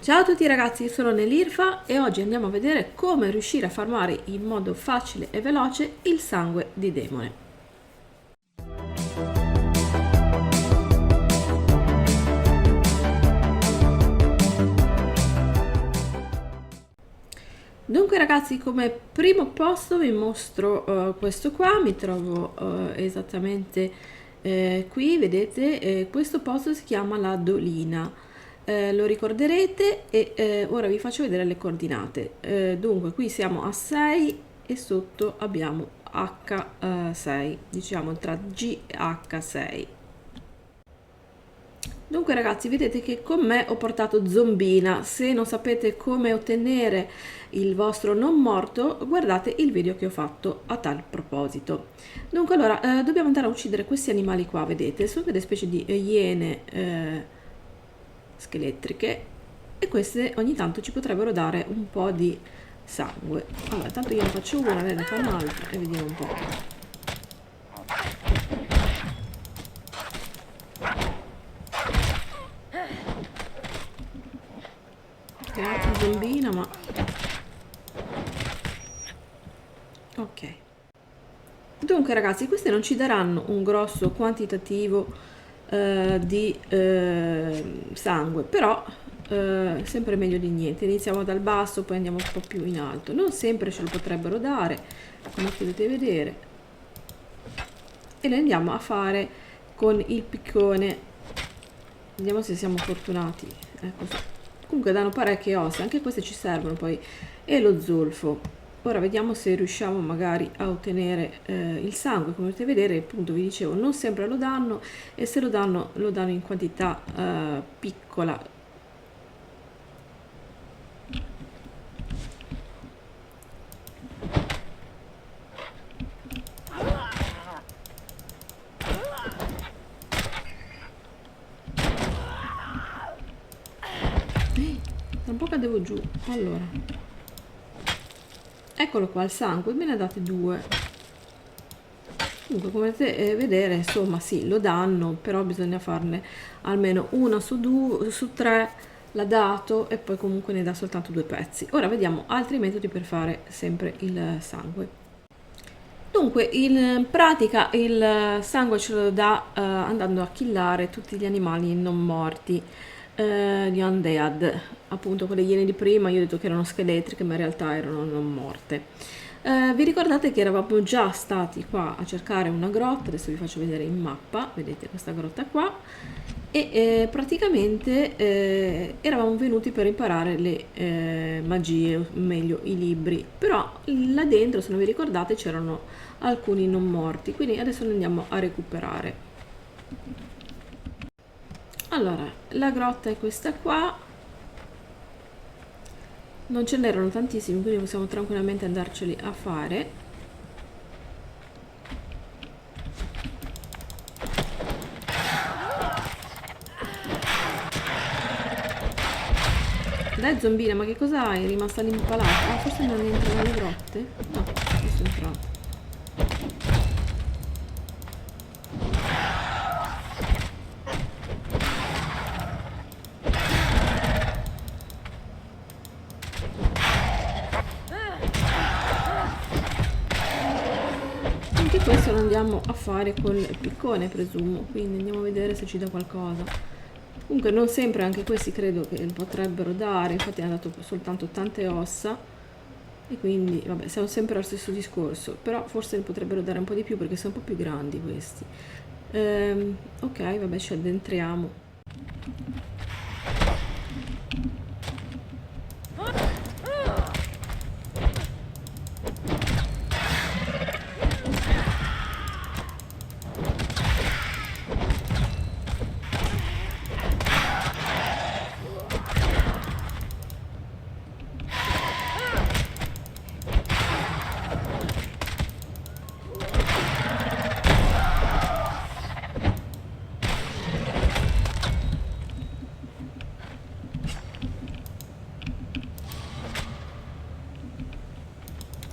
Ciao a tutti ragazzi, io sono Nelirfa e oggi andiamo a vedere come riuscire a farmare in modo facile e veloce il sangue di demone. Dunque ragazzi, come primo posto vi mostro questo qua, mi trovo esattamente qui, vedete, questo posto si chiama la Dolina. Lo ricorderete e ora vi faccio vedere le coordinate. Dunque qui siamo a 6 e sotto abbiamo H6, diciamo tra G e H6. Dunque ragazzi, vedete che con me ho portato Zombina. Se non sapete come ottenere il vostro non morto, guardate il video che ho fatto a tal proposito. Dunque allora, dobbiamo andare a uccidere questi animali qua, vedete? Sono delle specie di iene scheletriche e queste ogni tanto ci potrebbero dare un po' di sangue. Allora, tanto io ne faccio una, lei ne fa un'altra e vediamo un po'. Grazie Zombina, ma ok. Dunque ragazzi, queste non ci daranno un grosso quantitativo di sangue, però sempre meglio di niente. Iniziamo dal basso, poi andiamo un po' più in alto. Non sempre ce lo potrebbero dare, come potete vedere, e le andiamo a fare con il piccone. Vediamo se siamo fortunati. Ecco. Comunque danno parecchie ossa, anche queste ci servono poi, e lo zolfo. Ora vediamo se riusciamo magari a ottenere il sangue. Come potete vedere, appunto vi dicevo, non sempre lo danno, e se lo danno in quantità piccola. Tra un po' cadevo giù. Allora, eccolo qua il sangue, me ne date due. Comunque come potete vedere, insomma sì, lo danno, però bisogna farne almeno una su tre l'ha dato, e poi comunque ne dà soltanto 2 pezzi. Ora vediamo altri metodi per fare sempre il sangue. Dunque, in pratica il sangue ce lo dà andando a killare tutti gli animali non morti, gli undead, appunto quelle iene di prima. Io ho detto che erano scheletriche, ma in realtà erano non morte. Vi ricordate che eravamo già stati qua a cercare una grotta, adesso vi faccio vedere in mappa, vedete questa grotta qua, e praticamente eravamo venuti per imparare le magie, o meglio i libri, però là dentro, se non vi ricordate, c'erano alcuni non morti, quindi adesso li andiamo a recuperare. Allora, la grotta è questa qua, non ce n'erano tantissimi, quindi possiamo tranquillamente andarceli a fare. Dai Zombina, ma che cosa hai? È rimasta lì impalata? Ah, forse non entra nelle grotte? No, forse è entrata. Anche questo lo andiamo a fare con il piccone, presumo, quindi andiamo a vedere se ci dà qualcosa. Comunque non sempre, anche questi credo che potrebbero dare, infatti hanno dato soltanto tante ossa, e quindi vabbè, siamo sempre allo stesso discorso, però forse ne potrebbero dare un po' di più perché sono un po' più grandi questi. Ok, vabbè, ci addentriamo.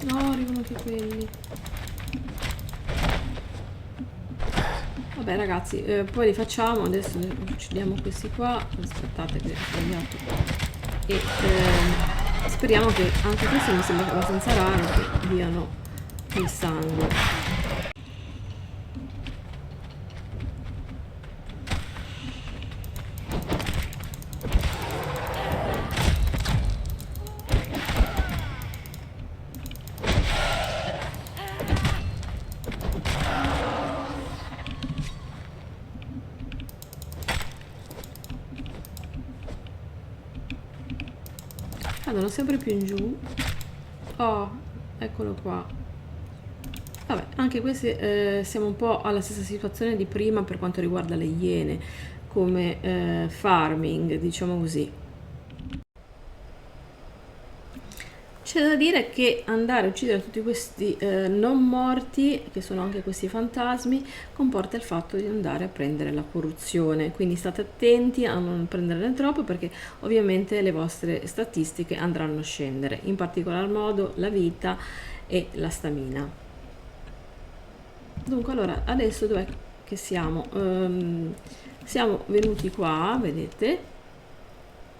No, arrivano anche quelli. Vabbè ragazzi, poi li facciamo, adesso uccidiamo questi qua. Aspettate che ho sbagliato e speriamo che anche questo mi sembra abbastanza raro che diano il sangue. Cadono sempre più in giù. Oh, eccolo qua. Vabbè, anche questi siamo un po' alla stessa situazione di prima per quanto riguarda le iene, come farming, diciamo così. C'è da dire che andare a uccidere tutti questi non morti, che sono anche questi fantasmi, comporta il fatto di andare a prendere la corruzione, quindi state attenti a non prenderne troppo perché ovviamente le vostre statistiche andranno a scendere, in particolar modo la vita e la stamina. Dunque allora adesso dov'è che siamo? Siamo venuti qua, vedete?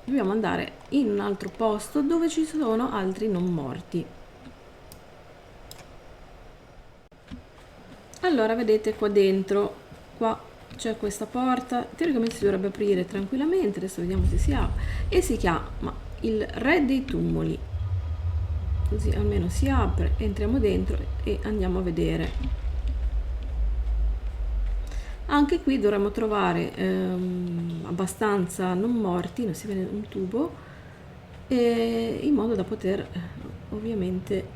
Dobbiamo andare in un altro posto dove ci sono altri non morti. Allora vedete qua dentro, qua c'è questa porta, teoricamente si dovrebbe aprire tranquillamente, adesso vediamo se si apre, e si chiama il Re dei Tumuli, così almeno si apre, entriamo dentro e andiamo a vedere. Anche qui dovremmo trovare abbastanza non morti, non si vede un tubo, in modo da poter ovviamente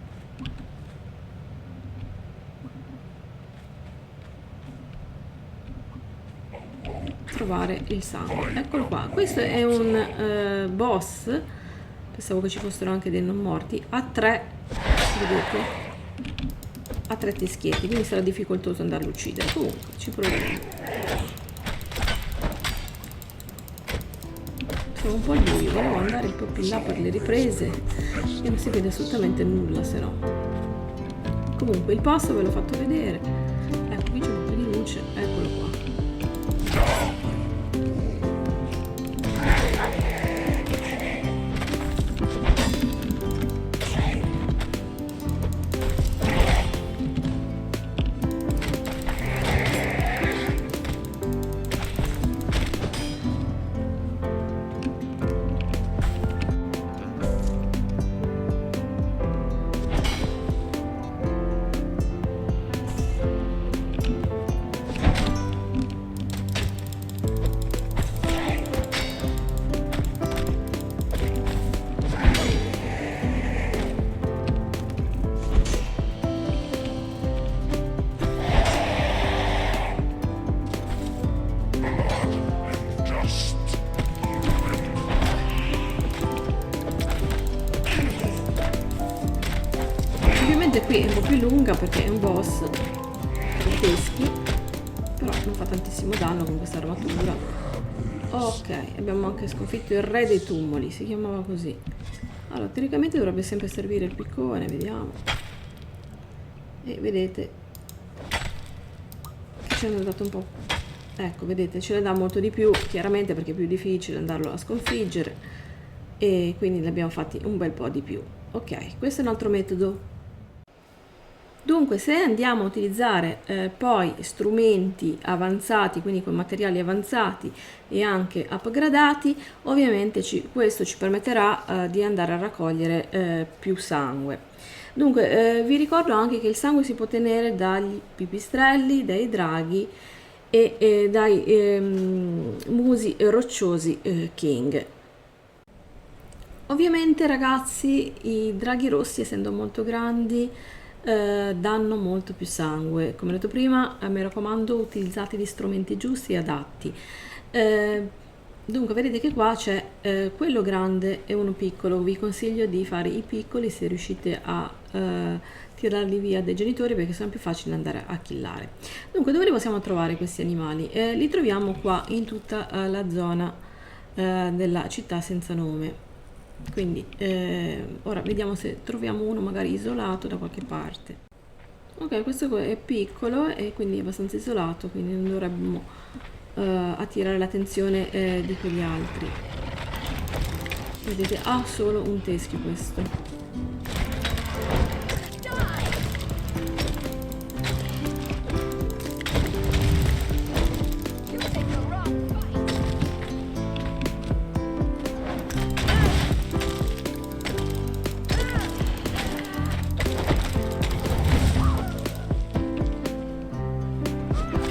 trovare il sangue. Eccolo qua, questo è un boss, pensavo che ci fossero anche dei non morti, a 3, vedete? A 3 teschietti, quindi sarà difficoltoso andarlo a uccidere. Comunque ci proviamo. Siamo un po' al buio, volevo andare un po' più in là per le riprese e non si vede assolutamente nulla, se no. Comunque il posto ve l'ho fatto vedere. Ecco, qui c'è un po' di luce, eccolo qua. Qui è un po' più lunga perché è un boss con teschi, però non fa tantissimo danno con questa armatura. Ok, abbiamo anche sconfitto il Re dei Tumuli, si chiamava così. Allora, teoricamente dovrebbe sempre servire il piccone, vediamo. E vedete che ci hanno dato un po'. Ecco, vedete, ce ne dà molto di più, chiaramente perché è più difficile andarlo a sconfiggere, e quindi ne abbiamo fatti un bel po' di più. Ok, questo è un altro metodo. Dunque, se andiamo a utilizzare poi strumenti avanzati, quindi con materiali avanzati e anche upgradati, ovviamente questo ci permetterà di andare a raccogliere più sangue. Dunque, vi ricordo anche che il sangue si può ottenere dagli pipistrelli, dai draghi e dai musi rocciosi King. Ovviamente, ragazzi, i draghi rossi, essendo molto grandi, danno molto più sangue. Come ho detto prima, mi raccomando, utilizzate gli strumenti giusti e adatti. Dunque vedete che qua c'è quello grande e uno piccolo. Vi consiglio di fare i piccoli se riuscite a tirarli via dai genitori, perché sono più facili da andare a killare. Dunque, dove li possiamo trovare questi animali? Li troviamo qua in tutta la zona della città senza nome. Quindi ora vediamo se troviamo uno magari isolato da qualche parte. Ok, questo qua è piccolo e quindi è abbastanza isolato, quindi non dovremmo attirare l'attenzione di quegli altri. Vedete, ha solo un teschio questo.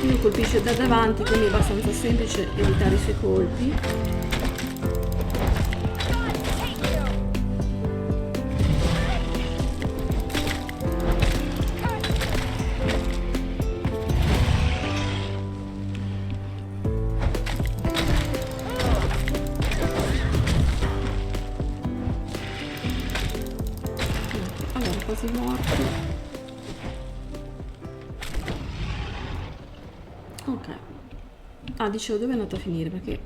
Lui colpisce da davanti, quindi è abbastanza semplice evitare i suoi colpi. Allora, quasi morto. Ok. Ah, dicevo, dove è andato a finire? Perché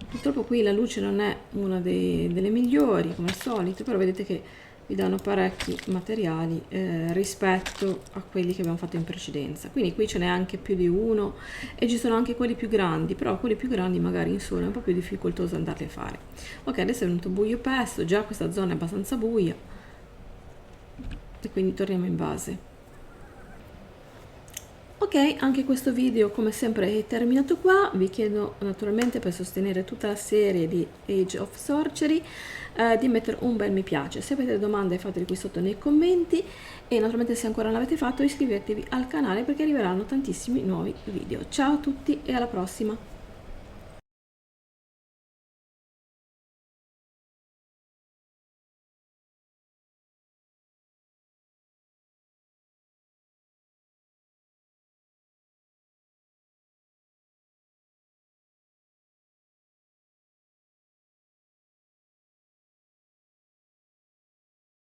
purtroppo qui la luce non è una delle migliori, come al solito, però vedete che vi danno parecchi materiali rispetto a quelli che abbiamo fatto in precedenza. Quindi qui ce n'è anche più di uno e ci sono anche quelli più grandi, però quelli più grandi magari in solo è un po' più difficoltoso andarli a fare. Ok, adesso è venuto buio pesto, già questa zona è abbastanza buia e quindi torniamo in base. Ok, anche questo video come sempre è terminato qua. Vi chiedo naturalmente, per sostenere tutta la serie di Age of Sorcery, di mettere un bel mi piace. Se avete domande fatele qui sotto nei commenti e naturalmente, se ancora non l'avete fatto, iscrivetevi al canale perché arriveranno tantissimi nuovi video. Ciao a tutti e alla prossima!